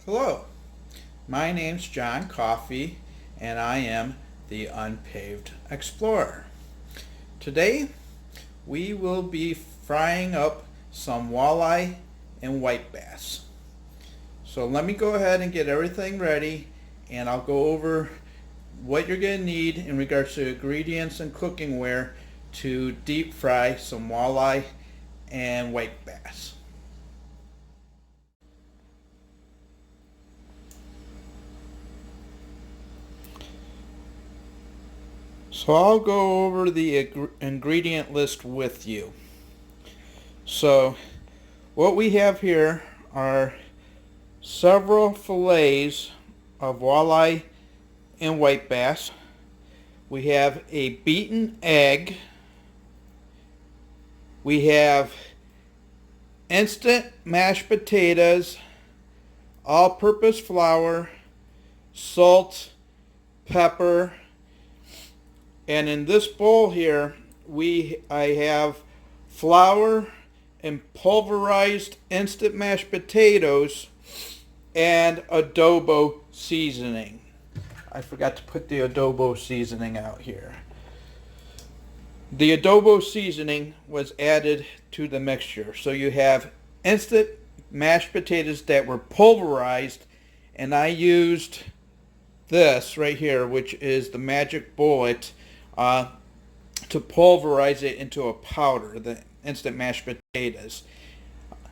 Hello, my name's John Coffey and I am the Unpaved Explorer. Today we will be frying up some walleye and white bass. So let me go ahead and get everything ready and I'll go over what you're going to need in regards to ingredients and cooking ware to deep fry some walleye and white bass. So I'll go over the ingredient list with you. So what we have here are several fillets of walleye and white bass. We have a beaten egg. We have instant mashed potatoes, all-purpose flour, salt, pepper, and in this bowl here I have flour and pulverized instant mashed potatoes and adobo seasoning. I forgot to put the adobo seasoning out here. The adobo seasoning was added to the mixture. So you have instant mashed potatoes that were pulverized, and I used this right here, which is the magic bullet, to pulverize it into a powder, the instant mashed potatoes.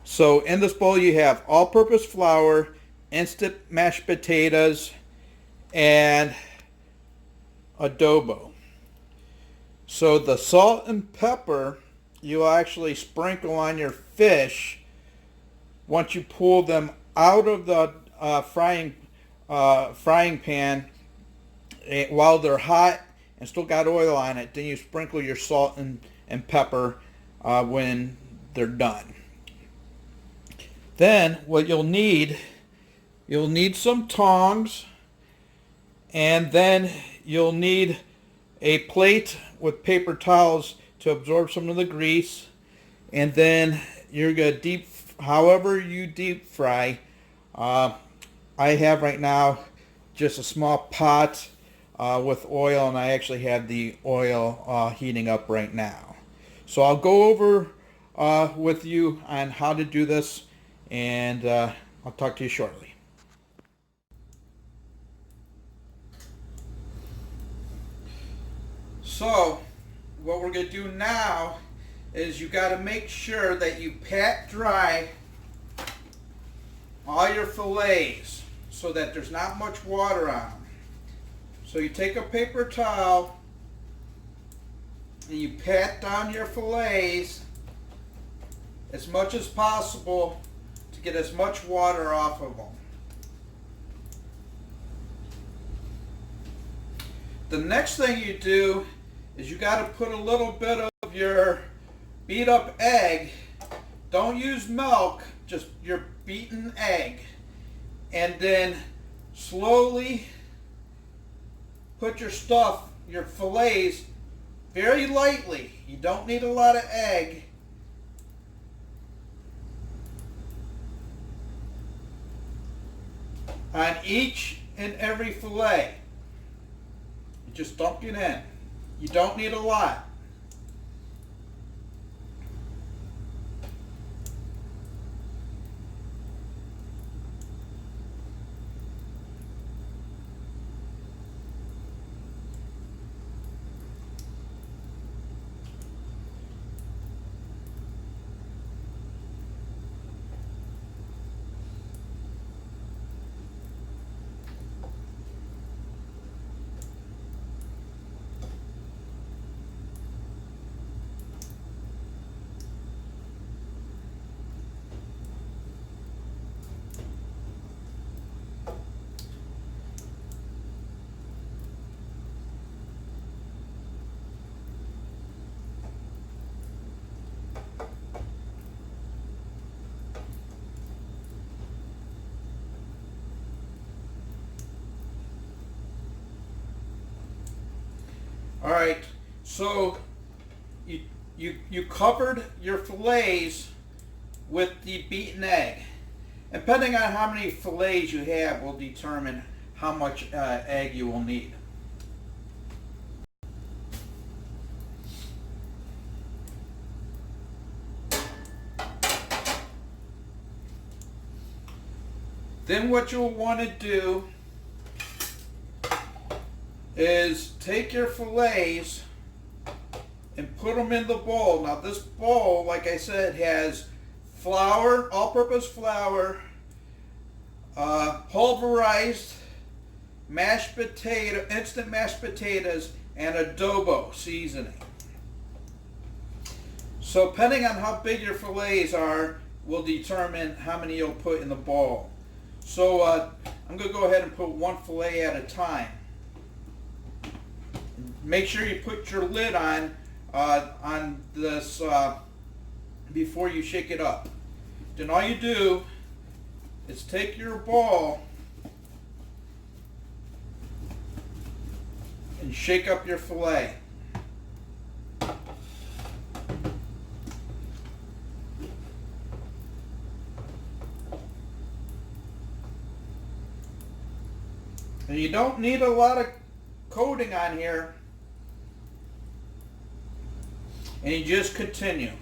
So in this bowl you have all-purpose flour, instant mashed potatoes, and adobo. So the salt and pepper you'll actually sprinkle on your fish once you pull them out of the frying pan while they're hot and still got oil on it. Then you sprinkle your salt and pepper when they're done. Then what you'll need some tongs, and then you'll need a plate with paper towels to absorb some of the grease, and then you're going to however you deep fry. I have right now just a small pot with oil, and I actually have the oil heating up right now. So I'll go over with you on how to do this, and I'll talk to you shortly. So what we're going to do now is you got to make sure that you pat dry all your fillets so that there's not much water on them. So you take a paper towel and you pat down your fillets as much as possible to get as much water off of them. The next thing you do is you got to put a little bit of your beat up egg. Don't use milk, just your beaten egg. And then slowly put your fillets very lightly. You don't need a lot of egg. On each and every fillet. You just dump it in. You don't need a lot. All right, so you covered your fillets with the beaten egg. Depending on how many fillets you have will determine how much egg you will need. Then what you'll want to do is take your fillets and put them in the bowl. Now this bowl, like I said, has flour, all-purpose flour, pulverized mashed potato, instant mashed potatoes, and adobo seasoning. So depending on how big your fillets are will determine how many you'll put in the bowl. So I'm going to go ahead and put one fillet at a time. Make sure you put your lid on this before you shake it up. Then all you do is take your bowl and shake up your fillet. And you don't need a lot of coating on here. And you just continue.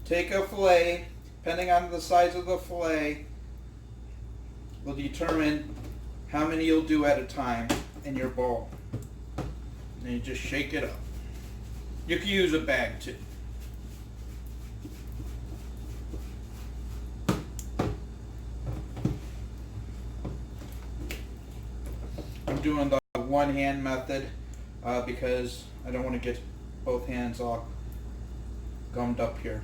Take a fillet, depending on the size of the fillet, will determine how many you'll do at a time in your bowl. And you just shake it up. You can use a bag too. I'm doing the one hand method because I don't want to get both hands all gummed up here.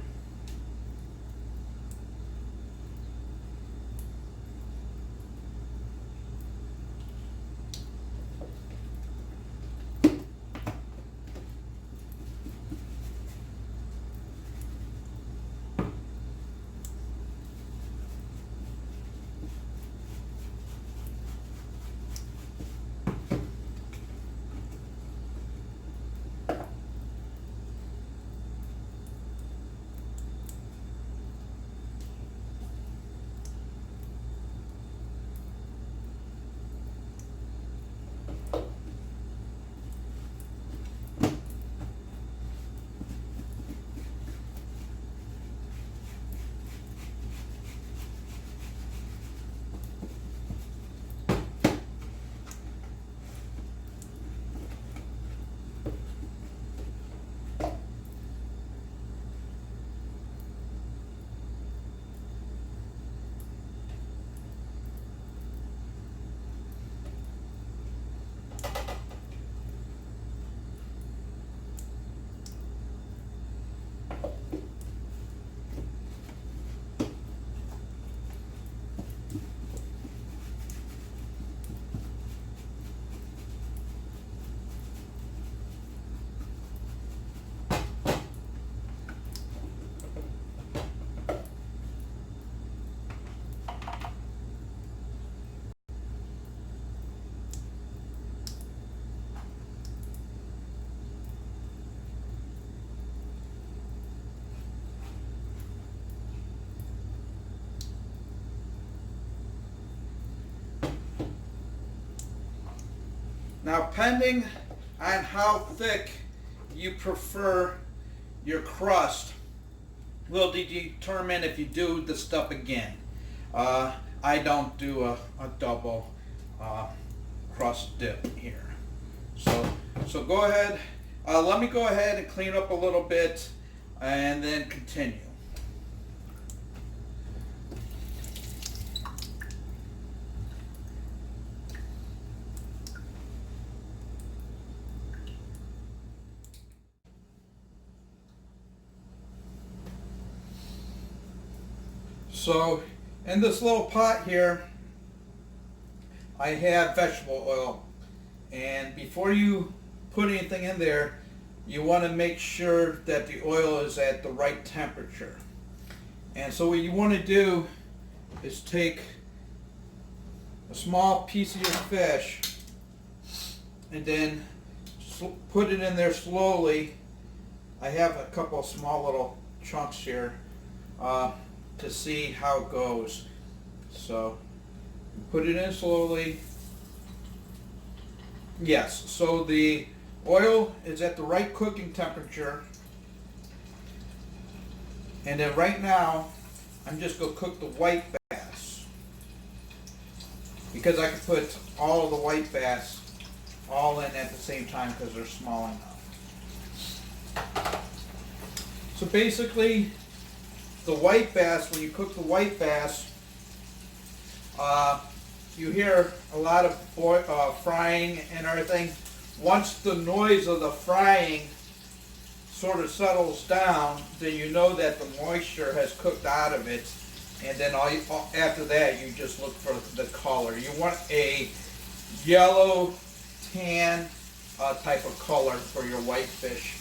Now, depending on how thick you prefer your crust will determine if you do the stuff again. I don't do a double crust dip here. So go ahead, let me go ahead and clean up a little bit and then continue. So in this little pot here, I have vegetable oil, and before you put anything in there, you want to make sure that the oil is at the right temperature. And so what you want to do is take a small piece of your fish and then put it in there slowly. I have a couple of small little chunks here to see how it goes. So put it in slowly. Yes, so the oil is at the right cooking temperature. And then right now, I'm just going to cook the white bass. Because I can put all of the white bass all in at the same time because they're small enough. So basically, the white bass, when you cook the white bass, you hear a lot of frying and everything. Once the noise of the frying sort of settles down, then you know that the moisture has cooked out of it, and then after that you just look for the color. You want a yellow tan type of color for your whitefish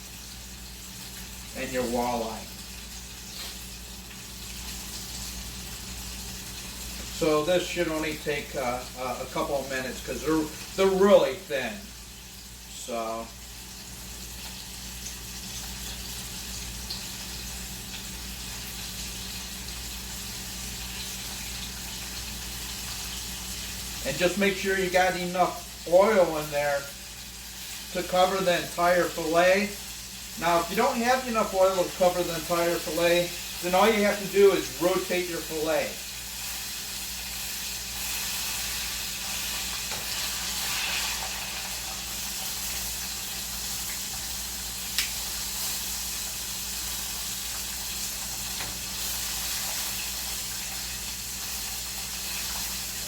and your walleye. So this should only take a couple of minutes because they're really thin. So and just make sure you got enough oil in there to cover the entire fillet. Now, if you don't have enough oil to cover the entire fillet, then all you have to do is rotate your fillet.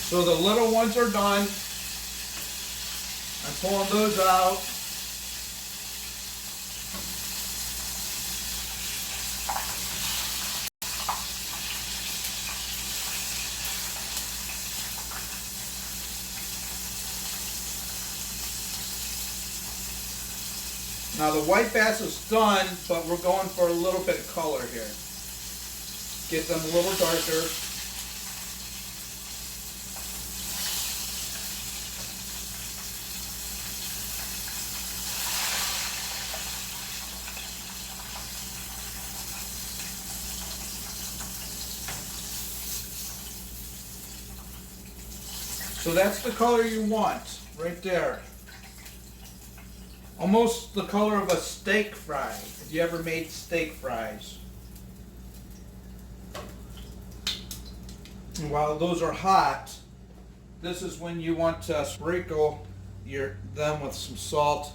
So the little ones are done. I'm pulling those out. Now the white bass is done, but we're going for a little bit of color here. Get them a little darker. So that's the color you want, right there. Almost the color of a steak fry. Have you ever made steak fries? And while those are hot, this is when you want to sprinkle them with some salt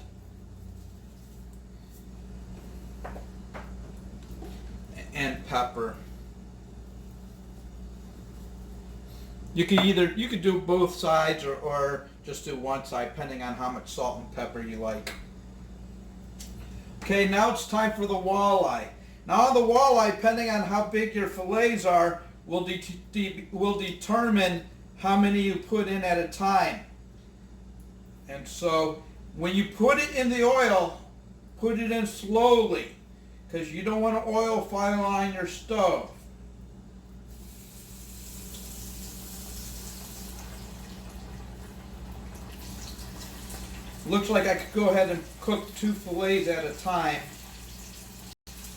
and pepper. You could do both sides or just do one side, depending on how much salt and pepper you like. Okay, now it's time for the walleye. Now the walleye, depending on how big your fillets are, will determine how many you put in at a time. And so when you put it in the oil, put it in slowly, because you don't want to oil fire on your stove. Looks like I could go ahead and cook 2 fillets at a time.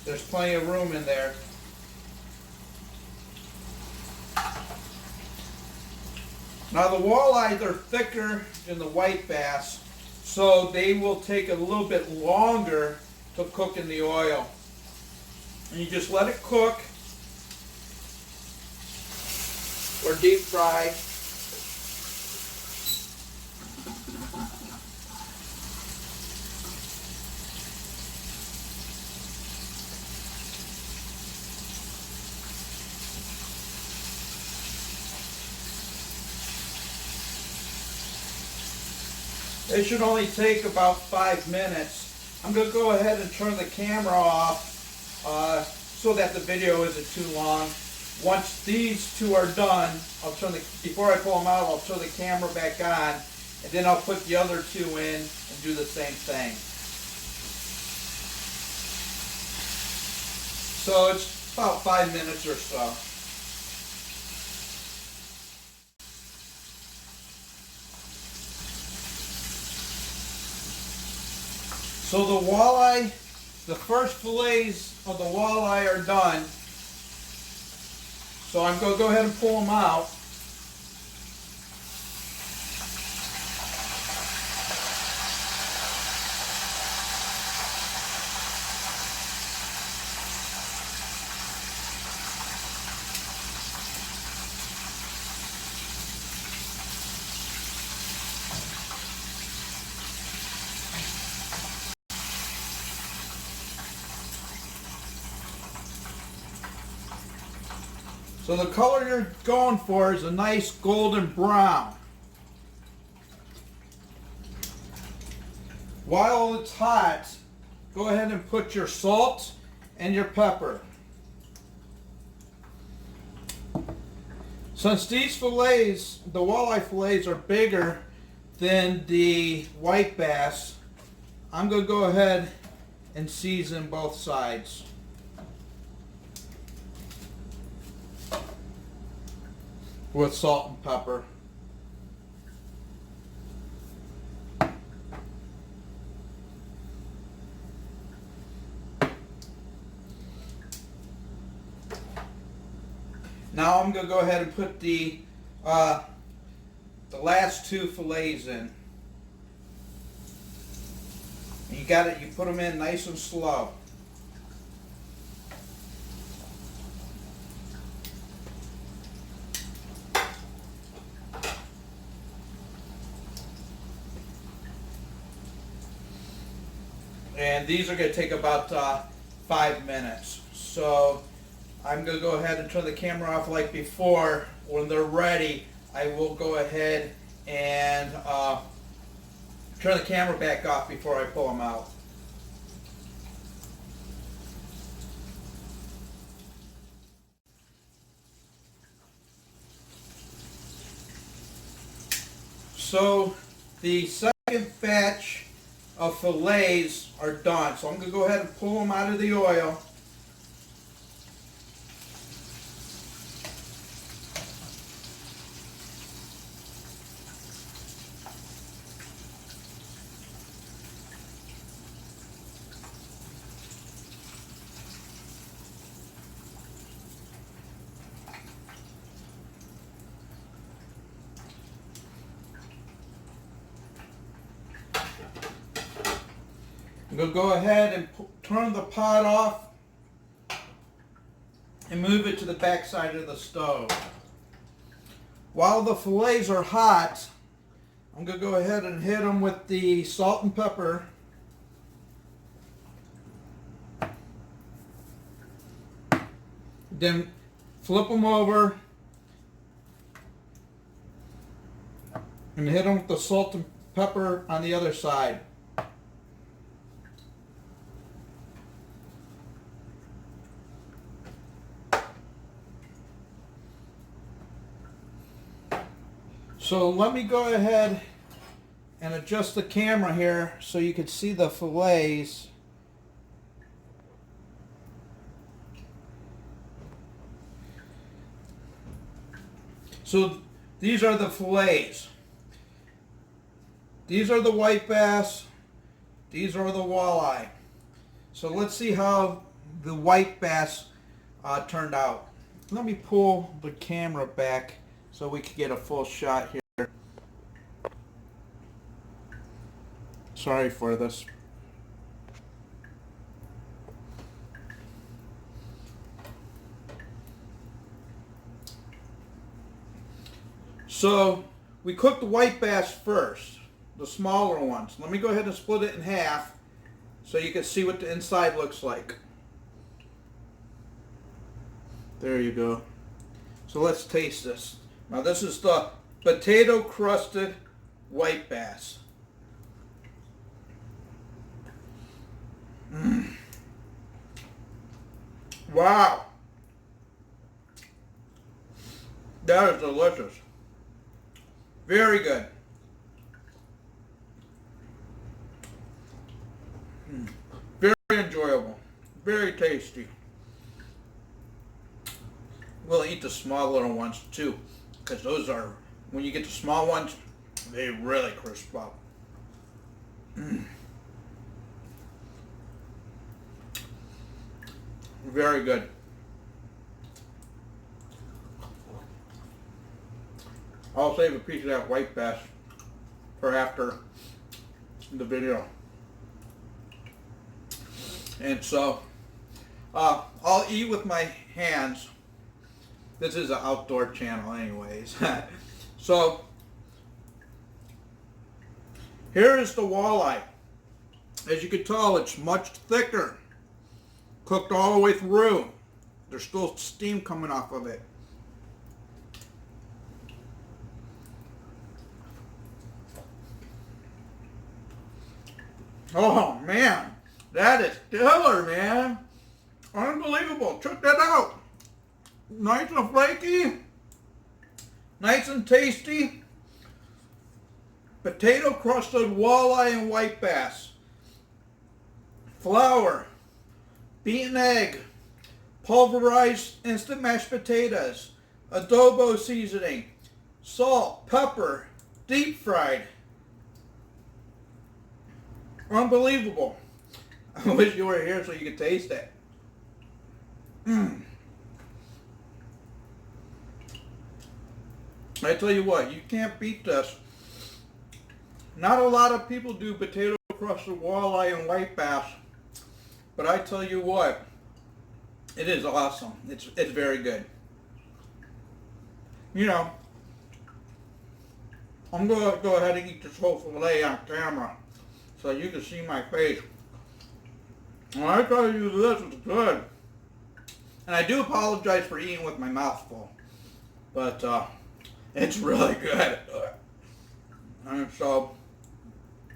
There's plenty of room in there. Now the walleye, they're thicker than the white bass, so they will take a little bit longer to cook in the oil. And you just let it cook or deep fry. It should only take about 5 minutes. I'm going to go ahead and turn the camera off so that the video isn't too long. Once these 2 are done, before I pull them out, I'll turn the camera back on, and then I'll put the other 2 in and do the same thing. So it's about 5 minutes or so. So the walleye, the first fillets of the walleye are done. So I'm going to go ahead and pull them out. So the color you're going for is a nice golden brown. While it's hot, go ahead and put your salt and your pepper. Since these fillets, the walleye fillets, are bigger than the white bass, I'm going to go ahead and season both sides. With salt and pepper. Now I'm going to go ahead and put the last two fillets in. And you got it. You put them in nice and slow. And these are going to take about 5 minutes. So I'm going to go ahead and turn the camera off like before. When they're ready, I will go ahead and turn the camera back off before I pull them out. So the second batch of fillets are done. So I'm going to go ahead and pull them out of the oil. I'm going to go ahead and turn the pot off and move it to the back side of the stove. While the fillets are hot, I'm going to go ahead and hit them with the salt and pepper. Then flip them over and hit them with the salt and pepper on the other side. So let me go ahead and adjust the camera here so you can see the fillets. So these are the fillets. These are the white bass. These are the walleye. So let's see how the white bass turned out. Let me pull the camera back so we can get a full shot here. Sorry for this. So we cooked the white bass first, the smaller ones. Let me go ahead and split it in half so you can see what the inside looks like. There you go. So let's taste this. Now this is the potato crusted white bass. Wow. That is delicious. Very good. Very enjoyable. Very tasty. We'll eat the small little ones too, because those are, when you get the small ones, they really crisp up. Very good. I'll save a piece of that white bass for after the video. And so, I'll eat with my hands. This is an outdoor channel anyways. So, here is the walleye. As you can tell, it's much thicker. Cooked all the way through. There's still steam coming off of it. Oh man, that is killer, man. Unbelievable. Check that out. Nice and flaky, nice and tasty. Potato crusted walleye and white bass. Flour, beaten egg, pulverized instant mashed potatoes, adobo seasoning, salt, pepper, deep fried. Unbelievable. I wish you were here so you could taste it. I tell you what, you can't beat this. Not a lot of people do potato crusted walleye and white bass, but I tell you what, it is awesome. It's very good. You know, I'm going to go ahead and eat this whole fillet on camera so you can see my face. When I tell you this, it's good. And I do apologize for eating with my mouth full, but it's really good. And so,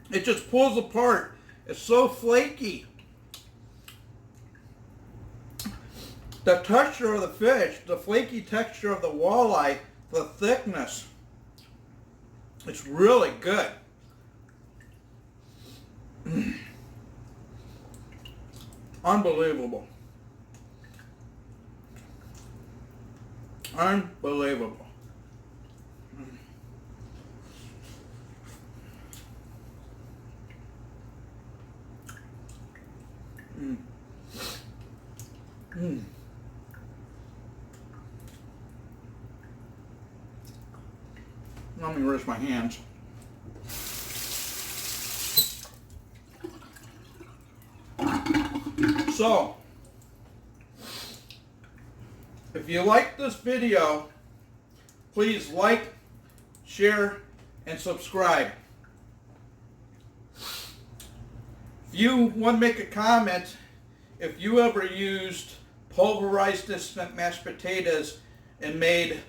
it just pulls apart. It's so flaky. The texture of the fish, the flaky texture of the walleye, the thickness. It's really good. Unbelievable. Unbelievable. Let me rinse my hands. So, if you like this video, please like, share, and subscribe. If you want to make a comment, if you ever used pulverized instant mashed potatoes and made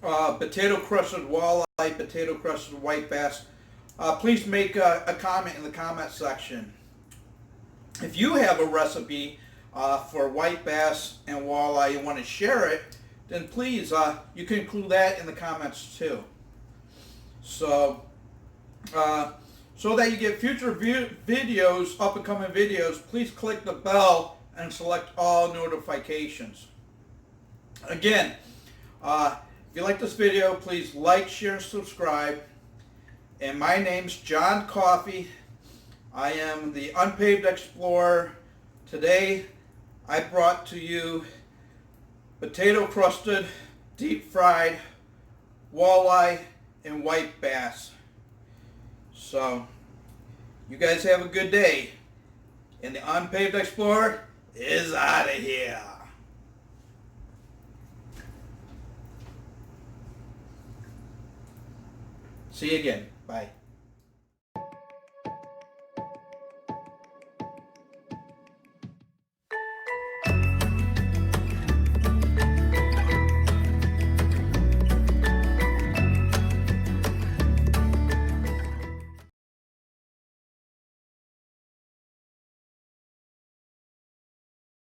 potato crusted walleye, potato crusted white bass, please make a comment in the comment section. If you have a recipe for white bass and walleye, you want to share it, then please, you can include that in the comments too. So, so that you get future videos, up and coming videos, please click the bell and select all notifications. Again, if you like this video, please like, share, and subscribe. And my name's John Coffey. I am the Unpaved Explorer. Today, I brought to you potato crusted, deep fried walleye and white bass. So, you guys have a good day. And the Unpaved Explorer is out of here. See you again. Bye.